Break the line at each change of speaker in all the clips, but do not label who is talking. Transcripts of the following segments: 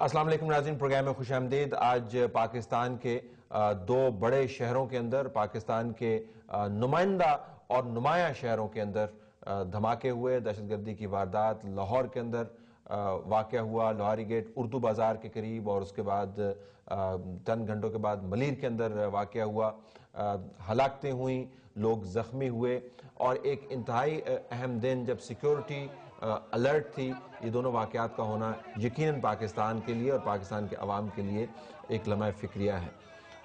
السلام علیکم ناظرین، پروگرام میں خوش آمدید۔ آج پاکستان کے دو بڑے شہروں کے اندر، پاکستان کے نمائندہ اور نمایاں شہروں کے اندر دھماکے ہوئے۔ دہشت گردی کی واردات لاہور کے اندر واقع ہوا، لوہاری گیٹ اردو بازار کے قریب، اور اس کے بعد چند گھنٹوں کے بعد ملیر کے اندر واقع ہوا۔ ہلاکتیں ہوئیں، لوگ زخمی ہوئے، اور ایک انتہائی اہم دن جب سیکیورٹی الرٹ تھی۔ یہ دونوں واقعات کا ہونا یقیناً پاکستان کے لیے اور پاکستان کے عوام کے لیے ایک لمحہ فکریہ ہے۔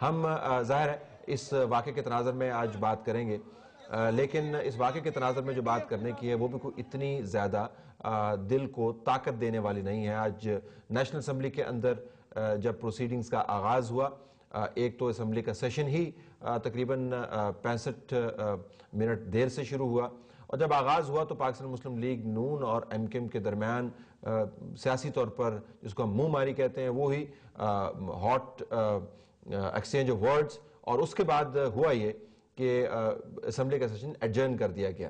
ہم ظاہر ہے اس واقعے کے تناظر میں آج بات کریں گے، لیکن اس واقعے کے تناظر میں جو بات کرنے کی ہے وہ بھی کوئی اتنی زیادہ دل کو طاقت دینے والی نہیں ہے۔ آج نیشنل اسمبلی کے اندر جب پروسیڈنگز کا آغاز ہوا، ایک تو اسمبلی کا سیشن ہی تقریباً 65 منٹ دیر سے شروع ہوا، اور جب آغاز ہوا تو پاکستان مسلم لیگ نون اور ایم کیو ایم کے درمیان سیاسی طور پر جس کو ہم منہ ماری کہتے ہیں وہی ہاٹ ایکسچینج آف ورڈز، اور اس کے بعد ہوا یہ کہ اسمبلی کا سیشن ایڈجرن کر دیا گیا۔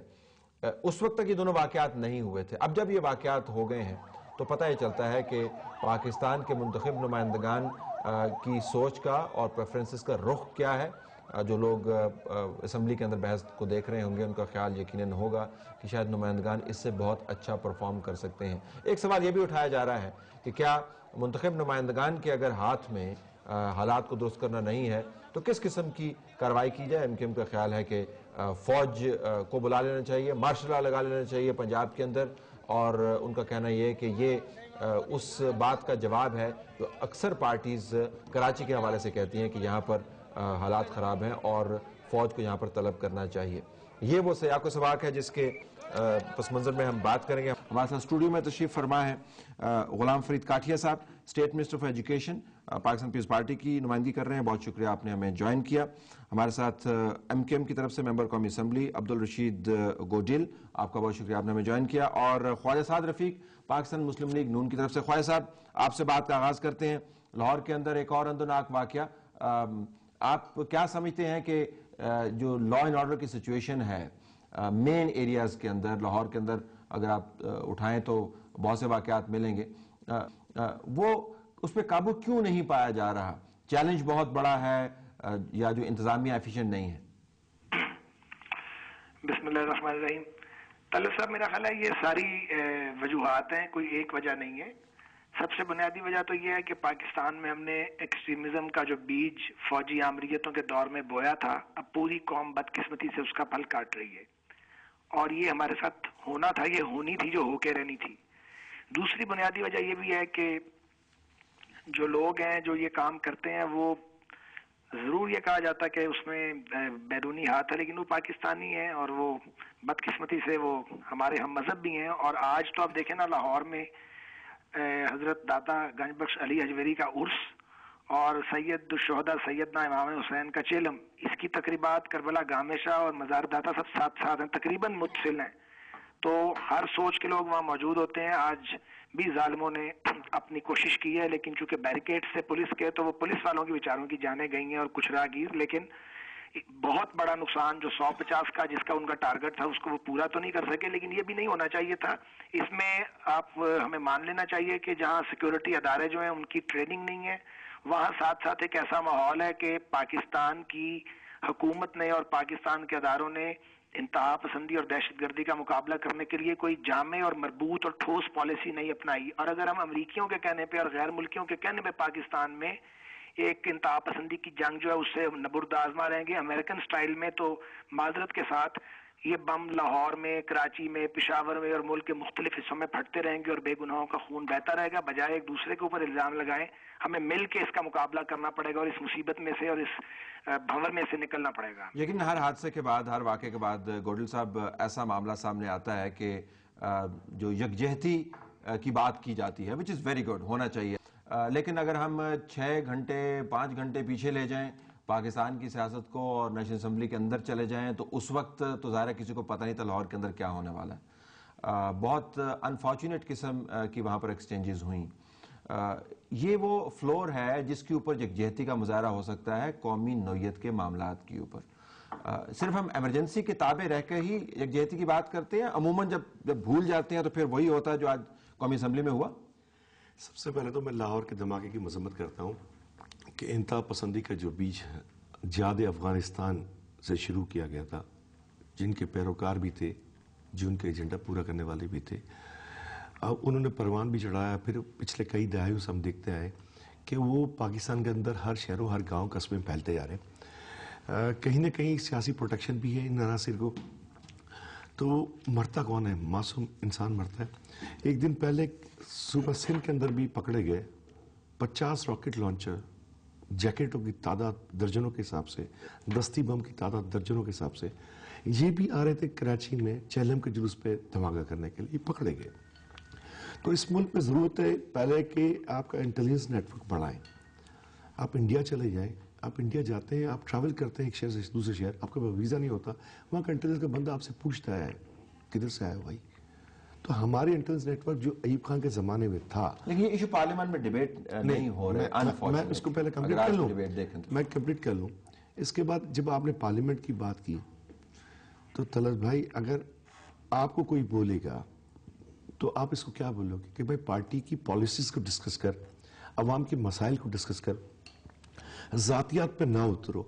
اس وقت تک یہ دونوں واقعات نہیں ہوئے تھے۔ اب جب یہ واقعات ہو گئے ہیں تو پتہ یہ چلتا ہے کہ پاکستان کے منتخب نمائندگان کی سوچ کا اور پریفرنسز کا رخ کیا ہے۔ جو لوگ اسمبلی کے اندر بحث کو دیکھ رہے ہوں گے ان کا خیال یقیناً ہوگا کہ شاید نمائندگان اس سے بہت اچھا پرفارم کر سکتے ہیں۔ ایک سوال یہ بھی اٹھایا جا رہا ہے کہ کیا منتخب نمائندگان کے اگر ہاتھ میں حالات کو درست کرنا نہیں ہے تو کس قسم کی کارروائی کی جائے؟ ایم کیو ایم کا خیال ہے کہ فوج کو بلا لینا چاہیے، مارشل لا لگا لینا چاہیے پنجاب کے اندر، اور ان کا کہنا یہ ہے کہ یہ اس بات کا جواب ہے جو اکثر پارٹیز کراچی کے حوالے سے کہتی ہیں کہ یہاں پر حالات خراب ہیں اور فوج کو یہاں پر طلب کرنا چاہیے۔ یہ وہ سیاق و سباق ہے جس کے پس منظر میں ہم بات کریں گے۔ ہمارے ساتھ اسٹوڈیو میں تشریف فرما ہے غلام فرید کاٹھیا صاحب، state minister of education, Pakistan Peoples Party کی نمائندگی کر رہے ہیں۔ بہت شکریہ آپ نے ہمیں جوائن کیا۔ ہمارے ساتھ ایم کیو ایم کی طرف سے ممبر قومی اسمبلی عبدالرشید گوڈل، آپ کا بہت شکریہ آپ نے ہمیں جوائن کیا، اور خواجہ سعد رفیق پاکستان مسلم لیگ نون کی طرف سے۔ خواجہ صاحب، آپ سے بات کا آغاز کرتے ہیں۔ لاہور کے اندر ایک اور اندوناک واقعہ، آپ کیا سمجھتے ہیں کہ جو لا اینڈ آرڈر کی سچویشن ہے مین ایریاز کے اندر، لاہور کے اندر اگر آپ اٹھائیں تو بہت سے واقعات ملیں گے، وہ اس پہ قابو کیوں نہیں پایا جا رہا؟ چیلنج بہت بڑا ہے یا جو انتظامیہ ایفیشینٹ نہیں ہے؟
بسم اللہ الرحمن الرحیم۔ طلعت صاحب، میرا خیال ہے یہ ساری وجوہات ہیں، کوئی ایک وجہ نہیں ہے۔ سب سے بنیادی وجہ تو یہ ہے کہ پاکستان میں ہم نے ایکسٹریمزم کا جو بیج فوجی آمریتوں کے دور میں بویا تھا، اب پوری قوم بدقسمتی سے اس کا پھل کاٹ رہی ہے، اور یہ ہمارے ساتھ ہونا تھا، یہ ہونی تھی جو ہو کے رہنی تھی۔ دوسری بنیادی وجہ یہ بھی ہے کہ جو لوگ ہیں جو یہ کام کرتے ہیں، وہ ضرور یہ کہا جاتا کہ اس میں بیرونی ہاتھ ہے، لیکن وہ پاکستانی ہیں اور وہ بدقسمتی سے وہ ہمارے ہم مذہب بھی ہیں۔ اور آج تو آپ دیکھیں نا، لاہور میں حضرت داتا گنج بخش علی حجویری کا عرس اور سید الشہداء سیدنا امام حسین کا چیلم، اس کی تقریبات کربلا گامشہ اور مزار داتا سب ساتھ ساتھ ہیں، تقریباً متصل ہیں، تو ہر سوچ کے لوگ وہاں موجود ہوتے ہیں۔ آج بھی ظالموں نے اپنی کوشش کی ہے، لیکن چونکہ بیریکیڈ سے پولیس کے، تو وہ پولیس والوں کی بیچاروں کی جانیں گئی ہیں اور کچھ راہگیر، لیکن بہت بڑا نقصان جو 150 کا جس کا ان کا ٹارگٹ تھا اس کو وہ پورا تو نہیں کر سکے، لیکن یہ بھی نہیں ہونا چاہیے تھا۔ اس میں آپ ہمیں مان لینا چاہیے کہ جہاں سیکیورٹی ادارے جو ہیں ان کی ٹریننگ نہیں ہے، وہاں ساتھ ساتھ ایک ایسا ماحول ہے کہ پاکستان کی حکومت نے اور پاکستان کے اداروں نے انتہا پسندی اور دہشت گردی کا مقابلہ کرنے کے لیے کوئی جامع اور مربوط اور ٹھوس پالیسی نہیں اپنائی۔ اور اگر ہم امریکیوں کے کہنے پہ اور غیر ملکیوں کے کہنے پہ پاکستان میں ایک انتہا پسندی کی جنگ جو ہے اس سے نبرد آزما رہیں گے امریکن سٹائل میں، تو معذرت کے ساتھ یہ بم لاہور میں، کراچی میں، پشاور میں اور ملک کے مختلف حصوں میں پھٹتے رہیں گے اور بے گناہوں کا خون بہتا رہے گا۔ بجائے ایک دوسرے کے اوپر الزام لگائیں، ہمیں مل کے اس کا مقابلہ کرنا پڑے گا اور اس مصیبت میں سے اور اس بھنور میں سے نکلنا پڑے گا۔
لیکن ہر حادثے کے بعد، ہر واقعے کے بعد گوڈل صاحب ایسا معاملہ سامنے آتا ہے کہ جو یکجہتی کی بات کی جاتی ہے which is very good، ہونا چاہیے، لیکن اگر ہم 6 گھنٹے 5 گھنٹے پیچھے لے جائیں پاکستان کی سیاست کو اور نیشنل اسمبلی کے اندر چلے جائیں تو اس وقت تو ظاہر ہے کسی کو پتہ نہیں تھا لاہور کے اندر کیا ہونے والا ہے۔ بہت انفارچونیٹ قسم کی وہاں پر ایکسچینجز ہوئیں۔ یہ وہ فلور ہے جس کے اوپر یکجہتی کا مظاہرہ ہو سکتا ہے قومی نوعیت کے معاملات کے اوپر۔ صرف ہم ایمرجنسی کے تابع رہ کے ہی یکجہتی کی بات کرتے ہیں، عموماً جب بھول جاتے ہیں تو پھر وہی ہوتا ہے جو آج قومی اسمبلی میں ہوا۔
سب سے پہلے تو میں لاہور کے دھماکے کی مذمت کرتا ہوں کہ انتہا پسندی کا جو بیج جہاد افغانستان سے شروع کیا گیا تھا، جن کے پیروکار بھی تھے، جن کے ایجنڈا پورا کرنے والے بھی تھے، اب انہوں نے پروان بھی چڑھایا. پھر پچھلے کئی دہائیوں سے ہم دیکھتے آئے کہ وہ پاکستان کے اندر ہر شہروں ہر گاؤں قصبے میں پھیلتے جا رہے ہیں. کہیں نہ کہیں سیاسی پروٹیکشن بھی ہے ان عناصر کو. تو مرتا کون ہے؟ معصوم انسان مرتا ہے. ایک دن پہلے صوبہ سندھ کے اندر بھی پکڑے گئے 50 راکٹ لانچر، جیکٹوں کی تعداد درجنوں کے حساب سے، دستی بم کی تعداد درجنوں کے حساب سے، یہ بھی آ رہے تھے کراچی میں چہلم کے جلوس پہ دھماکہ کرنے کے لیے، پکڑے گئے. تو اس ملک میں ضرورت ہے پہلے کہ آپ کا انٹیلیجنس نیٹ ورک بڑھائیں. آپ انڈیا چلے جائیں، آپ انڈیا جاتے ہیں، آپ ٹریول کرتے ہیں ایک شہر سے دوسرے شہر، آپ کے پاس ویزا نہیں ہوتا، وہاں کا انٹیلیجنس کا بندہ آپ سے پوچھتا ہے کدھر سے آیا بھائی. تو ہمارے انٹیلیجنس نیٹ ورک جو ایوب خان کے زمانے میں تھا،
لیکن یہ ایشو پارلیمنٹ میں ڈیبیٹ نہیں ہو رہا ہے.
میں اس کو پہلے کمپلیٹ کر لوں، میں کمپلیٹ کر لوں. اس کے بعد جب آپ نے پارلیمنٹ کی بات کی تو طلعت بھائی، اگر آپ کو کوئی بولے گا تو آپ اس کو کیا بولو گے کہ بھائی پارٹی کی پالیسیز کو ڈسکس کر، عوام کے مسائل کو ڈسکس کر، ذاتیات پہ نہ اترو.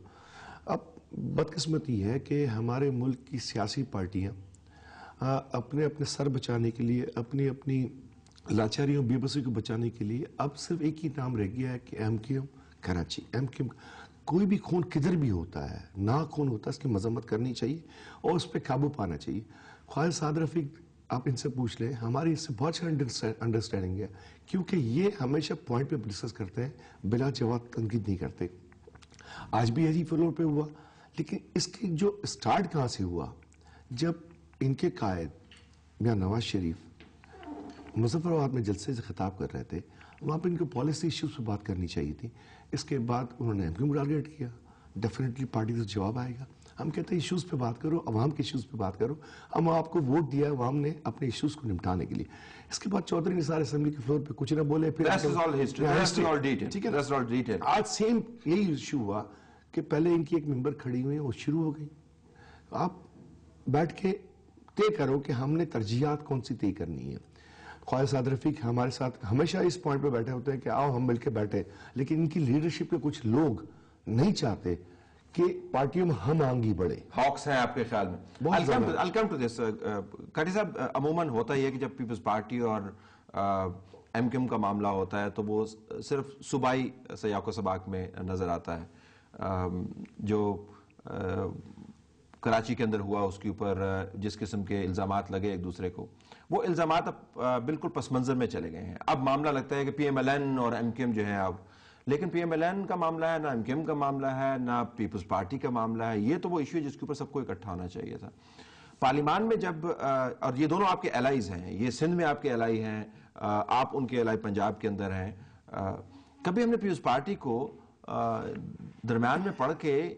اب بدقسمتی ہے کہ ہمارے ملک کی سیاسی پارٹیاں اپنے سر بچانے کے لیے، اپنی لاچاریوں بے بسی کو بچانے کے لیے اب صرف ایک ہی نام رہ گیا ہے کہ M Q M Karachi. M Q M کوئی بھی خون کدھر بھی ہوتا ہے، نہ خون ہوتا ہے، اس کی مذمت کرنی چاہیے اور اس پہ قابو پانا چاہیے. خواجہ سعد رفیق آپ ان سے پوچھ لیں، ہماری اس سے بہت سارا انڈرسٹینڈنگ ہے، کیونکہ یہ ہمیشہ پوائنٹ پہ ڈسکس کرتے ہیں، بلا جواب تنقید نہیں کرتے. آج بھی ایسی فلور پہ ہوا، لیکن اس کی جو سٹارٹ کہاں سے ہوا؟ جب ان کے قائد میاں نواز شریف مظفر آباد میں جلسے سے خطاب کر رہے تھے، وہاں پہ ان کو پالیسی ایشوز پہ بات کرنی چاہیے تھی. اس کے بعد انہوں نے ایم کیو ایم ٹارگیٹ کیا. ڈیفینیٹلی پارٹی سے جواب آئے گا. ہم کہتے ہیں ایشوز پہ بات کرو، عوام کے ایشوز پہ بات کرو. ہم آپ کو ووٹ دیا ہے عوام نے اپنے ایشوز کو نمٹانے کے لیے. اس کے بعد چودھری نثار اسمبلی کے فلور پہ کچھ نہ بولے. پھر آج سیم یہی ایشو ہوا کہ پہلے ان کی ایک ممبر کھڑی ہوئی وہ شروع ہو گئی. آپ بیٹھ کے طے کرو کہ ہم نے ترجیحات کون سی طے کرنی ہے. خواجہ سعد رفیق ہمارے ساتھ ہمیشہ اس پوائنٹ پہ بیٹھے ہوتے ہیں کہ آؤ ہم مل کے بیٹھے، لیکن ان کی لیڈرشپ کے کچھ لوگ نہیں چاہتے کہ پارٹیوں میں ہم آنگی بڑھے.
ہاکس ہیں آپ کے خیال میں؟ I'll come to this. کاٹھی صاحب، عموماً ہوتا یہ ہے کہ جب پیپلز پارٹی اور ایم کیو ایم کا معاملہ ہوتا ہے تو وہ صرف صوبائی سیاق و سباق میں نظر آتا ہے. جو کراچی کے اندر ہوا اس کے اوپر جس قسم کے الزامات لگے ایک دوسرے کو، وہ الزامات اب بالکل پس منظر میں چلے گئے ہیں. اب معاملہ لگتا ہے کہ پی ایم ایل این اور ایم کیو ایم جو ہیں اب، لیکن پی ایم ایل این کا معاملہ ہے، نہ ایم کیو ایم کا معاملہ ہے، نہ پیپلز پارٹی کا معاملہ ہے. یہ تو وہ ایشو ہے جس کے اوپر سب کو اکٹھا ہونا چاہیے تھا. پارلیمان میں جب، اور یہ دونوں آپ کے الائیز ہیں، یہ سندھ میں آپ کے الائی ہیں، آپ ان کے الائی پنجاب کے اندر ہیں. کبھی ہم نے پیپلز پارٹی کو درمیان میں پڑھ کے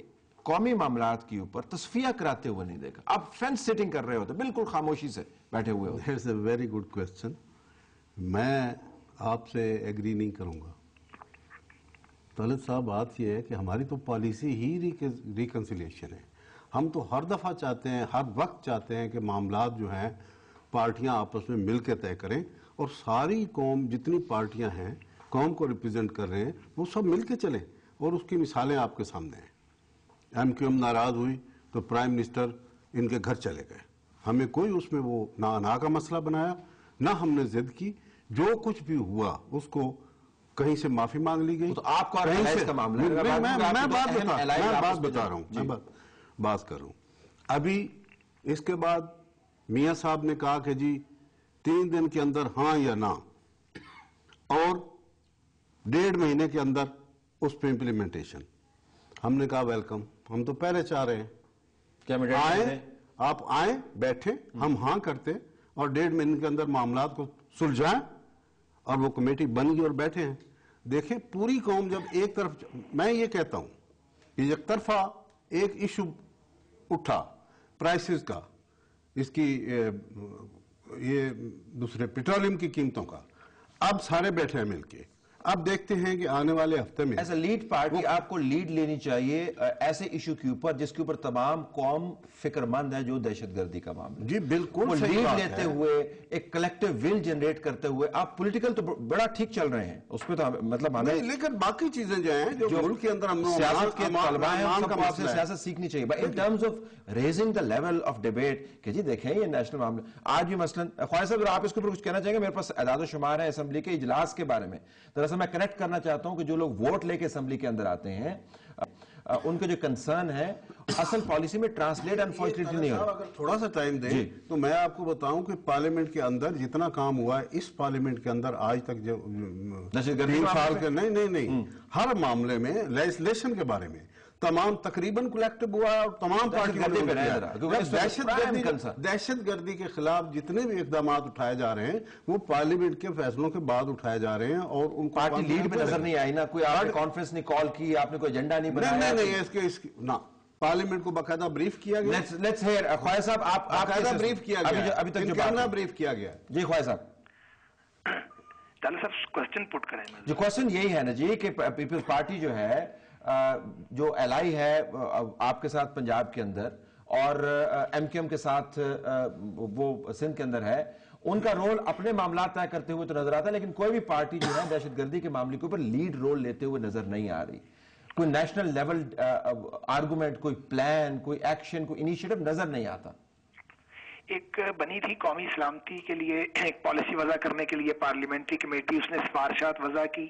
قومی معاملات کے اوپر تصفیہ کراتے ہوئے نہیں دیکھا. آپ فینس سیٹنگ کر رہے ہوتے، بالکل خاموشی سے بیٹھے ہوئے ہوتے.
That's a very good question. میں آپ سے ایگری نہیں کروں گا. طلعت صاحب، بات یہ ہے کہ ہماری تو پالیسی ہی ریکنسیلیشن ہے. ہم تو ہر دفعہ چاہتے ہیں، ہر وقت چاہتے ہیں کہ معاملات جو ہیں پارٹیاں آپس میں مل کے طے کریں، اور ساری قوم، جتنی پارٹیاں ہیں قوم کو ریپرزینٹ کر رہے ہیں، وہ سب مل کے چلیں. اور اس کی مثالیں آپ کے سامنے ہیں. ایم کیو ایم ناراض ہوئی تو پرائم منسٹر ان کے گھر چلے گئے. ہمیں کوئی اس میں وہ نہ انا کا مسئلہ بنایا، نہ ہم نے ضد کی. جو کچھ بھی ہوا اس کو کہیں سے معافی مانگ لی گئی.
تو آپ کا الائیز کا معاملہ ہے.
میں بات بتا رہا ہوں، میں بات کر رہا ہوں. ابھی اس کے بعد میاں صاحب نے کہا کہ جی 3 دن کے اندر ہاں یا نہ، اور 1.5 مہینے کے اندر اس پہ امپلیمنٹیشن. ہم نے کہا ویلکم، ہم تو پہلے چاہ رہے ہیں آئیں، آپ آئیں، بیٹھیں، ہم ہاں کرتے اور 1.5 مہینے کے اندر معاملات کو سلجھائیں. اور وہ کمیٹی بن گئی اور بیٹھے ہیں. دیکھیں پوری قوم جب ایک طرف، میں یہ کہتا ہوں کہ یک طرفہ ایک ایشو اٹھا پرائسز کا، اس کی یہ دوسرے پیٹرولیم کی قیمتوں کا، اب سارے بیٹھے ہیں مل کے. اب دیکھتے ہیں کہ آنے والے ہفتے میں
ایز اے لیڈ پارٹی آپ کو لیڈ لینی چاہیے ایسے ایشو کے اوپر جس کے اوپر تمام قوم فکر مند ہے، جو دہشت گردی کا معاملہ.
جی بالکل
وہ
صحیح
لیڈ
بات
لیتے
ہے.
ہوئے ایک کلیکٹیو ول جنریٹ کرتے ہوئے آپ پولیٹیکل تو بڑا ٹھیک چل رہے ہیں، اس پہ تو مطلب ہمیں
نہیں، لیکن باقی چیزیں جو ہیں جو ملک کے اندر
سیاست کے طلباء ہیں
امان
سب
کا
کو آپ سے
مسئلہ ہے.
سیاست سیکھنی چاہیے. But in terms of raising the level of debate کہ جی دیکھیں یہ نیشنل معاملہ آج بھی مثلاً خواجہ صاحب آپ اس کے اوپر کچھ کہنا چاہیں گے؟ میرے پاس اعداد و شمار ہے اسمبلی کے اجلاس کے بارے میں. دراصل میں کنیکٹ کرنا چاہتا ہوں کہ جو لوگ ووٹ لے کے اسمبلی کے اندر آتے ہیں ان کے جو کنسرن ہے اصل پالیسی میں ٹرانسلیٹ انفارچونیٹلی نہیں ہو رہا.
اگر تھوڑا سا ٹائم دیں تو میں آپ کو بتاؤں کہ پارلیمنٹ کے اندر جتنا کام ہوا ہے اس پارلیمنٹ کے اندر آج تک جو 3 سال کے نہیں ہر معاملے میں لیجسلیشن کے بارے میں تمام تقریباً کلیکٹو ہوا ہے اور تمام پارٹیوں دہشت گردی کے خلاف جتنے بھی اقدامات اٹھائے جا رہے ہیں وہ پارلیمنٹ کے فیصلوں کے بعد اٹھائے جا رہے ہیں اور ان کو
پارٹی لیڈ پہ نظر نہیں آئی نا، کوئی آپ نے کانفرنس نہیں کال کی، آپ نے کوئی ایجنڈا نہیں بنایا.
نہیں نہ پارلیمنٹ کو باقاعدہ بریف کیا گیا.
لیٹس ہیئر خواجہ صاحب آپ
باقاعدہ بریف کیا گیا،
ابھی تک جو
کتنا بریف کیا گیا.
جی خواجہ صاحب
صاحب کوسچن پٹ کریں.
جو کوسچن یہی ہے نا جی کہ پیپلز پارٹی جو ہے جو الائی ہے آپ کے ساتھ پنجاب کے اندر اور ایم کیو ایم کے ساتھ وہ سندھ کے اندر ہے، ان کا رول اپنے معاملات طے کرتے ہوئے تو نظر آتا ہے، لیکن کوئی بھی پارٹی جو ہے دہشت گردی کے معاملے کے اوپر لیڈ رول لیتے ہوئے نظر نہیں آ رہی. کوئی نیشنل لیول آرگومنٹ، کوئی پلان، کوئی ایکشن، کوئی انیشیٹو نظر نہیں آتا.
ایک بنی تھی قومی سلامتی کے لیے ایک پالیسی وضع کرنے کے لیے پارلیمنٹری کمیٹی، اس نے سفارشات وضع کی.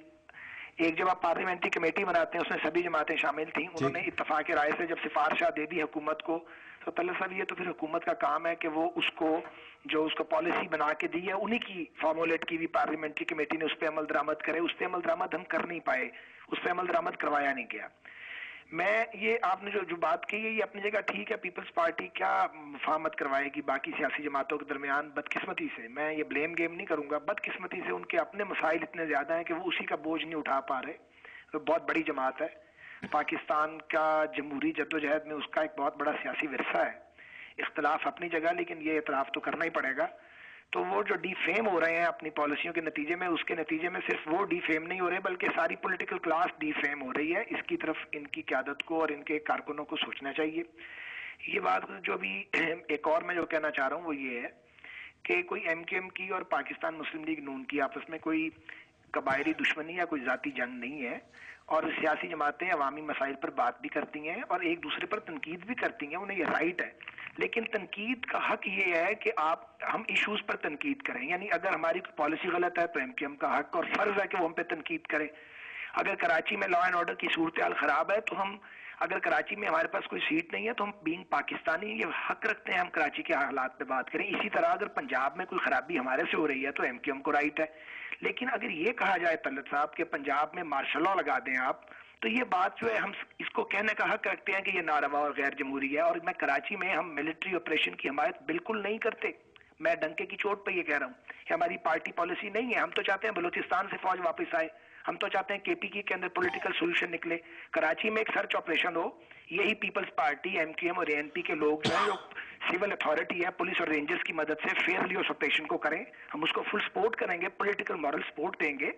ایک جب آپ پارلیمنٹری کمیٹی بناتے ہیں اس میں سبھی جماعتیں شامل تھیں، انہوں نے اتفاق رائے سے جب سفارشات دے دی حکومت کو تو طلعت صاحب یہ تو پھر حکومت کا کام ہے کہ وہ اس کو پالیسی بنا کے دی ہے انہی کی فارمولیٹ کی بھی پارلیمنٹری کمیٹی نے اس پہ عمل درآمد کرے. اس پہ عمل درآمد ہم کر نہیں پائے، اس پہ عمل درآمد کروایا نہیں گیا. میں یہ آپ نے جو بات کی ہے یہ اپنی جگہ ٹھیک ہے، پیپلز پارٹی کیا مفاہمت کروائے گی باقی سیاسی جماعتوں کے درمیان. بدقسمتی سے میں یہ بلیم گیم نہیں کروں گا، بدقسمتی سے ان کے اپنے مسائل اتنے زیادہ ہیں کہ وہ اسی کا بوجھ نہیں اٹھا پا رہے. بہت بڑی جماعت ہے پاکستان کا، جمہوری جدوجہد میں اس کا ایک بہت بڑا سیاسی ورثہ ہے. اختلاف اپنی جگہ لیکن یہ اعتراف تو کرنا ہی پڑے گا. تو وہ جو ڈی فیم ہو رہے ہیں اپنی پالیسیوں کے نتیجے میں، اس کے نتیجے میں صرف وہ ڈی فیم نہیں ہو رہے بلکہ ساری پولیٹیکل کلاس ڈی فیم ہو رہی ہے. اس کی طرف ان کی قیادت کو اور ان کے کارکنوں کو سوچنا چاہیے. یہ بات جو بھی ایک اور میں جو کہنا چاہ رہا ہوں وہ یہ ہے کہ کوئی ایم کیو ایم کی اور پاکستان مسلم لیگ نون کی آپس میں کوئی قبائلی دشمنی یا کوئی ذاتی جنگ نہیں ہے، اور سیاسی جماعتیں عوامی مسائل پر بات بھی کرتی ہیں اور ایک دوسرے پر تنقید بھی کرتی ہیں، انہیں یہ رائٹ ہے. لیکن تنقید کا حق یہ ہے کہ ہم ایشوز پر تنقید کریں. یعنی اگر ہماری پالیسی غلط ہے تو ایم کیو ایم کا حق اور فرض ہے کہ وہ ہم پہ تنقید کرے. اگر کراچی میں لا اینڈ آرڈر کی صورتحال خراب ہے تو اگر کراچی میں ہمارے پاس کوئی سیٹ نہیں ہے تو ہم بینگ پاکستانی یہ حق رکھتے ہیں ہم کراچی کے حالات پہ بات کریں. اسی طرح اگر پنجاب میں کوئی خرابی ہمارے سے ہو رہی ہے تو ایم کیو ایم کو رائٹ ہے. لیکن اگر یہ کہا جائے طلعت صاحب کہ پنجاب میں مارشل لا لگا دیں آپ، تو یہ بات جو ہے ہم اس کو کہنے کا حق رکھتے ہیں کہ یہ ناروا اور غیر جمہوری ہے. اور میں کراچی میں ہم ملٹری آپریشن کی حمایت بالکل نہیں کرتے. میں ڈنکے کی چوٹ پہ یہ کہہ رہا ہوں کہ ہماری پارٹی پالیسی نہیں ہے. ہم تو چاہتے ہیں بلوچستان سے فوج واپس آئے، ہم تو چاہتے ہیں کے پی کے اندر پولیٹیکل سولوشن نکلے. کراچی میں ایک سرچ آپریشن ہو، یہی Peoples Party, M Q M اور اے این پی کے لوگ جو ہیں جو سول اتھارٹی ہے پولیس اور رینجرز کی مدد سے فیئرلی اس آپریشن کو کریں. ہم اس کو فل سپورٹ کریں گے، پولیٹیکل مورل سپورٹ دیں گے.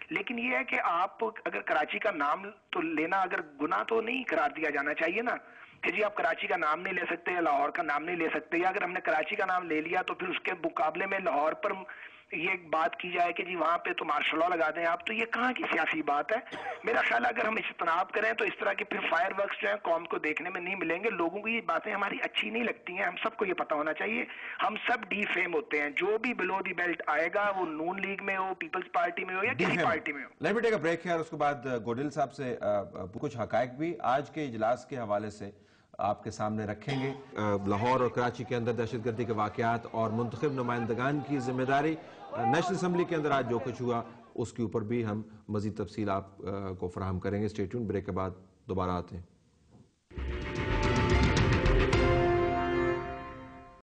لیکن یہ ہے کہ آپ اگر کراچی کا نام تو لینا اگر گناہ تو نہیں قرار دیا جانا چاہیے نا کہ جی آپ کراچی کا نام نہیں لے سکتے یا لاہور کا نام نہیں لے سکتے. یا اگر ہم نے کراچی کا نام لے لیا تو پھر اس کے مقابلے میں لاہور پر یہ بات کی جائے کہ جی وہاں پہ تو مارشل لا لگا دیں آپ، تو یہ کہاں کی سیاسی بات ہے؟ میرا خیال ہے اگر ہم اجتناب کریں تو اس طرح کے پھر فائر ورکس جو ہیں قوم کو دیکھنے میں نہیں ملیں گے. لوگوں کو یہ باتیں ہماری اچھی نہیں لگتی ہیں، ہم سب کو یہ پتہ ہونا چاہیے. ہم سب ڈی فیم ہوتے ہیں، جو بھی بلو دی بیلٹ آئے گا وہ نون لیگ میں ہو، پیپلز پارٹی میں ہو یا کسی پارٹی میں ہو.
Let me take a break here. اس کے بعد گوڈل صاحب سے کچھ حقائق بھی آج کے اجلاس کے حوالے سے آپ کے سامنے رکھیں گے. لاہور اور کراچی کے اندر دہشت گردی کے واقعات اور منتخب نمائندگان کی ذمہ داری، نیشنل اسمبلی کے اندر آج جو کچھ ہوا اس کے اوپر بھی ہم مزید تفصیل آپ کو فراہم کریں گے. Stay tuned. بریک کے بعد دوبارہ آتے ہیں.